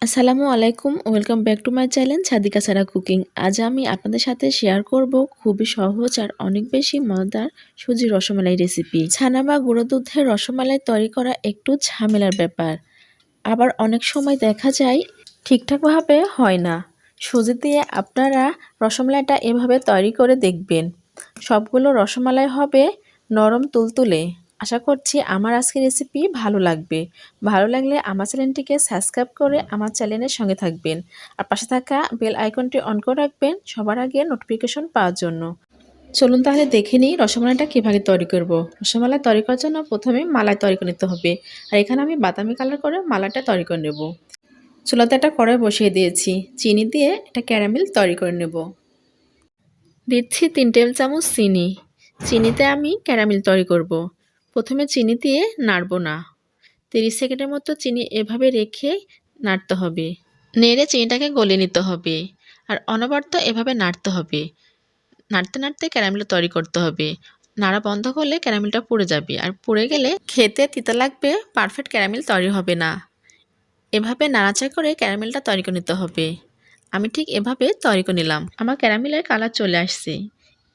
আসসালামু আলাইকুম, welcome back to my channel Sadika Sara cooking. আজ আমি আপনাদের সাথে শেয়ার করব খুবই সহজ আর অনেক বেশি মজাদার সুজি রসমালাই রেসিপি। ছানা বা গুঁড়ো দুধের রসমালাই তৈরি করা একটু ঝামেলার ব্যাপার, আবার অনেক সময় দেখা যায় ঠিকঠাকভাবে হয় না। সুজি দিয়ে আপনারা রসমালাইটা এভাবে তৈরি করে দেখবেন, সবগুলো রসমালাই হবে নরম তুলতুলে। আশা করছি আমার আজকের রেসিপি ভালো লাগবে। ভালো লাগলে আমার চ্যানেলটিকে সাবস্ক্রাইব করে আমার চ্যানেলের সঙ্গে থাকবেন, আর পাশে থাকা বেল আইকনটি অন করে রাখবেন সবার আগে নোটিফিকেশন পাওয়ার জন্য। চলুন তাহলে দেখে নিই রসমালাইটা কীভাবে তৈরি করব। রসমালাই তৈরি করার জন্য প্রথমে মালাই তৈরি করে নিতে হবে, আর এখানে আমি বাদামি কালার করে মালাইটা তৈরি করে নেব। চুলাতে একটা কড়াই বসিয়ে দিয়েছি, চিনি দিয়ে একটা ক্যারামেল তৈরি করে নেব। দিচ্ছি 3 টেবিল চামচ চিনি। চিনিতে আমি ক্যারামেল তৈরি করব। প্রথমে চিনি দিয়ে নাড়ব না, 30 সেকেন্ডের মতো চিনি এভাবে রেখে নাড়তে হবে। নেড়ে চিনিটাকে গলিয়ে নিতে হবে, আর অনবরত এভাবে নাড়তে হবে। নাড়তে নাড়তে ক্যারামেল তৈরি করতে হবে। নাড়া বন্ধ করলে ক্যারামেলটা পুড়ে যাবে, আর পুড়ে গেলে খেতে তিতা লাগবে, পারফেক্ট ক্যারামেল তৈরি হবে না। এভাবে নাড়াচাড়া করে ক্যারামেলটা তৈরি করে নিতে হবে। আমি ঠিক এভাবে তৈরি করে নিলাম। আমার ক্যারামেলের কালার চলে আসছে।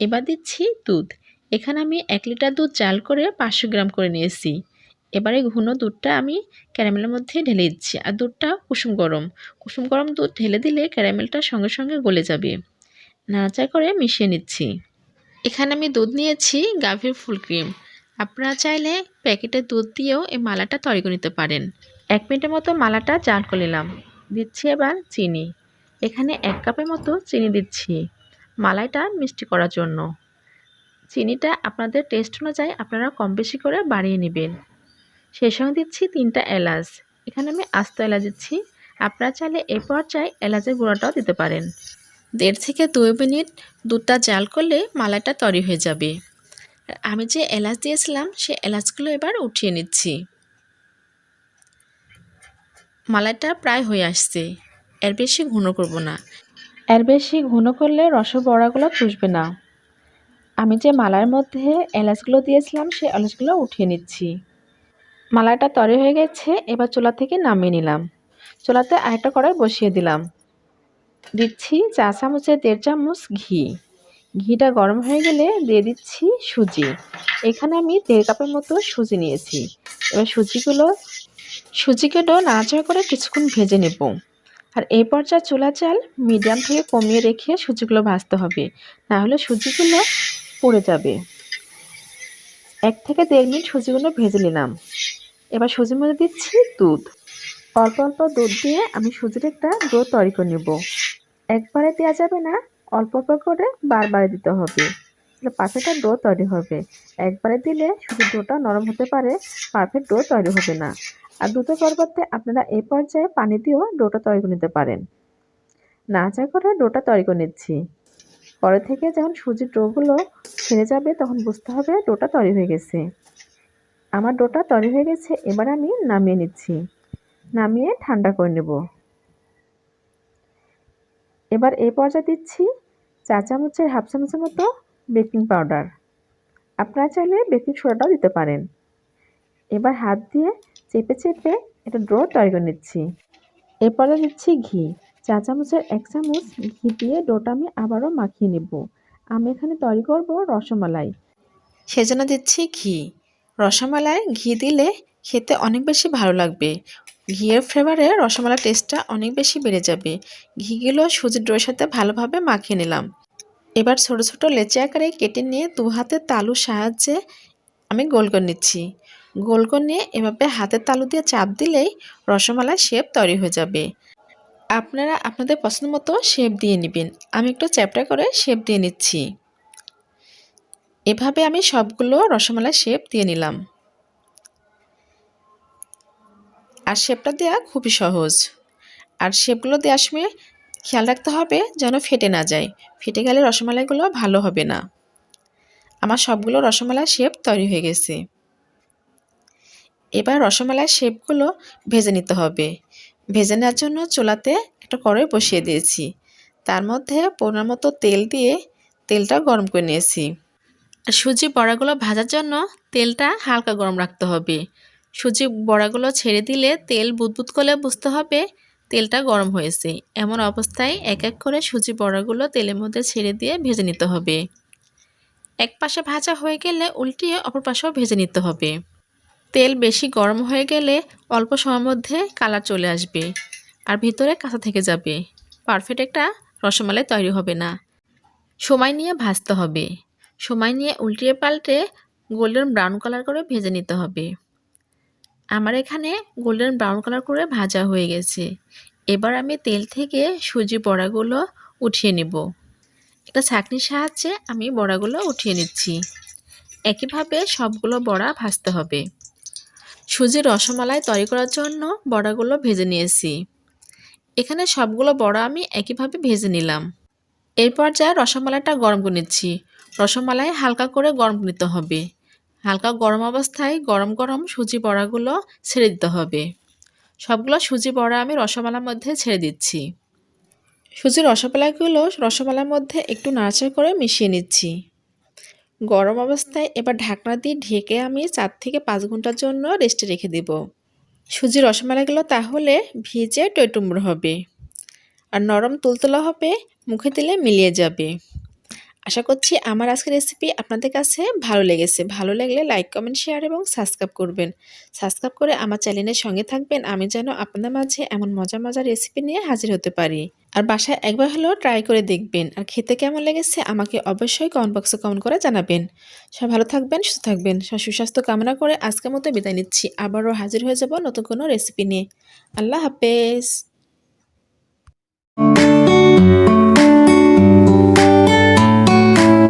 এবার দিচ্ছি দুধ। এখানে আমি 1 লিটার দুধ জাল করে 500 গ্রাম করে নিয়েছি। এবারে ঘন দুধটা আমি ক্যারামেলের মধ্যে ঢেলে দিচ্ছি, আর দুধটা কুসুম গরম। কুসুম গরম দুধ ঢেলে দিলে ক্যারামেলটা সঙ্গে সঙ্গে গলে যাবে। নাড়াচাড়া করে মিশিয়ে নিচ্ছি। এখানে আমি দুধ নিয়েছি গাভীর ফুল ক্রিম। আপনারা চাইলে প্যাকেটের দুধ দিয়েও এই মালাটা তৈরি করে নিতে পারেন। 1 মিনিটের মতো মালাটা জাল করে নিলাম। দিচ্ছি এবার চিনি। এখানে 1 কাপের মতো চিনি দিচ্ছি মালাইটা মিষ্টি করার জন্য। চিনিটা আপনাদের টেস্ট অনুযায়ী আপনারা কম বেশি করে বাড়িয়ে নেবেন। সেই সঙ্গে দিচ্ছি 3টা এলাচ। এখানে আমি আস্ত এলাচ দিচ্ছি। আপনারা চাইলে এই পর্যায়ে এলাচের গুঁড়োটাও দিতে পারেন। 1.5 থেকে 2 মিনিট দুধটা জাল করলে মালাইটা তৈরি হয়ে যাবে। আমি যে এলাচ দিয়েছিলাম সেই এলাচগুলো এবার উঠিয়ে নিচ্ছি। মালাইটা প্রায় হয়ে আসছে, এর বেশি ঘন করব না। এর বেশি ঘন করলে রসবড়াগুলো চুষবে না। আমি যে মালাইয়ের মধ্যে এলাচগুলো দিয়েছিলাম সেই এলাচগুলো উঠিয়ে নিচ্ছি। মালাইটা তৈরি হয়ে গেছে, এবার চুলা থেকে নামিয়ে নিলাম। চুলাতে আরেকটা কড়াই বসিয়ে দিলাম। দিচ্ছি চা চামচে 1.5 চামচ ঘি। ঘিটা গরম হয়ে গেলে দিয়ে দিচ্ছি সুজি। এখানে আমি 1.5 কাপের মতো সুজি নিয়েছি। এবার সুজিগুলো নাড়াচাড়া করে কিছুক্ষণ ভেজে নেব। আর এই পর্যায়ে চুলা জাল মিডিয়াম থেকে কমিয়ে রেখে সুজিগুলো ভাজতে হবে, না হলে সুজিগুলো পুড়ে যাবে। 1 থেকে 1.5 মিনিট সুজিগুলো ভেজে নিলাম। এবার সুজির মধ্যে দিচ্ছি দুধ। অল্প অল্প দুধ দিয়ে আমি সুজির একটা ডো তৈরি করে নেব। একবারে দেওয়া যাবে না, অল্প অল্প করে বারবার দিতে হবে, তাহলে পারফেক্ট ডো তৈরি হবে। একবারে দিলে সুজির ডোটা নরম হতে পারে, পারফেক্ট ডো তৈরি হবে না। আর দুধের পরিবর্তে আপনারা এই পর্যায়ে পানি দিয়েও ডোটা তৈরি করে নিতে পারেন। নাড়াচাড়া করে ডোটা তৈরি করে নিচ্ছি। পরে থেকে যখন সুজির ডোগুলো ছেড়ে যাবে তখন বুঝতে হবে ডোটা তৈরি হয়ে গেছে। আমার ডোটা তৈরি হয়ে গেছে, এবার আমি নামিয়ে নিচ্ছি। নামিয়ে ঠান্ডা করে নেব। এবার এই পর্যায়ে দিচ্ছি চা চামচের 1/2 চামচের মতো বেকিং পাউডার। আপনারা চাইলে বেকিং সোডাটাও দিতে পারেন। এবার হাত দিয়ে চেপে চেপে একটা ডো তৈরি করে নিচ্ছি। এই পর্যায়ে দিচ্ছি ঘি। চা চামচের 1 চামচ ঘি দিয়ে ডোটা আমি আবারও মাখিয়ে নেব। আমি এখানে তৈরি করব রসমালাই, সেজন্য দিচ্ছি ঘি। রসমালাই ঘি দিলে খেতে অনেক বেশি ভালো লাগবে। ঘিয়ের ফ্লেভারে রসমালাই টেস্টটা অনেক বেশি বেড়ে যাবে। ঘিগুলো সুজির ডোর সাথে ভালোভাবে মাখিয়ে নিলাম। এবার ছোট ছোট লেচি আকারে কেটে নিয়ে 2 হাতের তালুর সাহায্যে আমি গোল করে নিচ্ছি। গোল করে নিয়ে এভাবে হাতের তালু দিয়ে চাপ দিলেই রসমালাই শেপ তৈরি হয়ে যাবে। আপনারা আপনাদের পছন্দ মতো শেপ দিয়ে নেবেন। আমি একটু চ্যাপ্টা করে শেপ দিয়ে নিচ্ছি। এভাবে আমি সবগুলো রসমালাই শেপ দিয়ে নিলাম। আর শেপটা দেওয়া খুবই সহজ। আর শেপগুলো দেওয়ার সময় খেয়াল রাখতে হবে যেন ফেটে না যায়। ফেটে গেলে রসমালাইগুলো ভালো হবে না। আমার সবগুলো রসমালাই শেপ তৈরি হয়ে গেছে। এবার রসমালাই শেপগুলো ভেজে নিতে হবে। ভেজে নেওয়ার জন্য চুলাতে একটা কড়াই বসিয়ে দিয়েছি। তার মধ্যে পরিমাণ মতো তেল দিয়ে তেলটা গরম করে নিয়েছি। সুজি বড়াগুলো ভাজার জন্য তেলটা হালকা গরম রাখতে হবে। সুজি বড়াগুলো ছেড়ে দিলে তেল বুদবুদ করলে বুঝতে হবে তেলটা গরম হয়েছে। এমন অবস্থায় এক এক করে সুজি বড়াগুলো তেলের মধ্যে ছেড়ে দিয়ে ভেজে নিতে হবে। এক পাশে ভাজা হয়ে গেলে উল্টিয়ে অপর পাশেও ভেজে নিতে হবে। তেল বেশি গরম হয়ে গেলে অল্প সময়ের মধ্যে কালার চলে আসবে আর ভিতরে কাঁচা থেকে যাবে। পারফেক্ট একটা রসমালাই তৈরি হবে না। সময় নিয়ে ভাজতে হবে। সময় নিয়ে উল্টিয়ে পাল্টে গোল্ডেন ব্রাউন কালার করে ভেজে নিতে হবে। আমার এখানে গোল্ডেন ব্রাউন কালার করে ভাজা হয়ে গেছে। এবার আমি তেল থেকে সুজি বড়াগুলো উঠিয়ে নেব। একটা ছাঁকনির সাহায্যে আমি বড়াগুলো উঠিয়ে নিচ্ছি। একইভাবে সবগুলো বড়া ভাজতে হবে। সুজির রসমালাই তৈরি করার জন্য বড়াগুলো ভেজে নিয়েছি। এখানে সবগুলো বড়া আমি একইভাবে ভেজে নিলাম। এরপর যা রসমালাইটা গরম করে নিচ্ছি। রসমালাই হালকা করে গরম নিতে হবে। হালকা গরম অবস্থায় গরম গরম সুজি বড়াগুলো ছেড়ে দিতে হবে। সবগুলো সুজি বড়া আমি রসমালাইর মধ্যে ছেড়ে দিচ্ছি। সুজির রসমালাইগুলো রসমালাইয়ের মধ্যে একটু নাড়াচাড়া করে মিশিয়ে নিচ্ছি। গরম অবস্থায় এবার ঢাকনা দিয়ে ঢেকে আমি 4 থেকে 5 ঘন্টার জন্য রেস্টে রেখে দেব। সুজির রসমালাইগুলো তাহলে ভিজে টইটুম্বুর হবে আর নরম তুলতুলা হবে, মুখে দিলে মিলিয়ে যাবে। আশা করছি আমার আজকের রেসিপি আপনাদের কাছে ভালো লেগেছে। ভালো লাগলে লাইক, কমেন্ট, শেয়ার এবং সাবস্ক্রাইব করবেন। সাবস্ক্রাইব করে আমার চ্যানেলের সঙ্গে থাকবেন, আমি যেন আপনাদের মাঝে এমন মজার মজার রেসিপি নিয়ে হাজির হতে পারি। আর বাসায় একবার হলেও ট্রাই করে দেখবেন। আর খেতে কেমন লেগেছে আমাকে অবশ্যই কমেন্ট বক্সে কমেন্ট করে জানাবেন। সবাই ভালো থাকবেন, সুস্থ থাকবেন। সুস্বাস্থ্য কামনা করে আজকের মতো বিদায় নিচ্ছি। আবারও হাজির হয়ে যাব নতুন কোনো রেসিপি নিয়ে। আল্লাহ হাফেজ।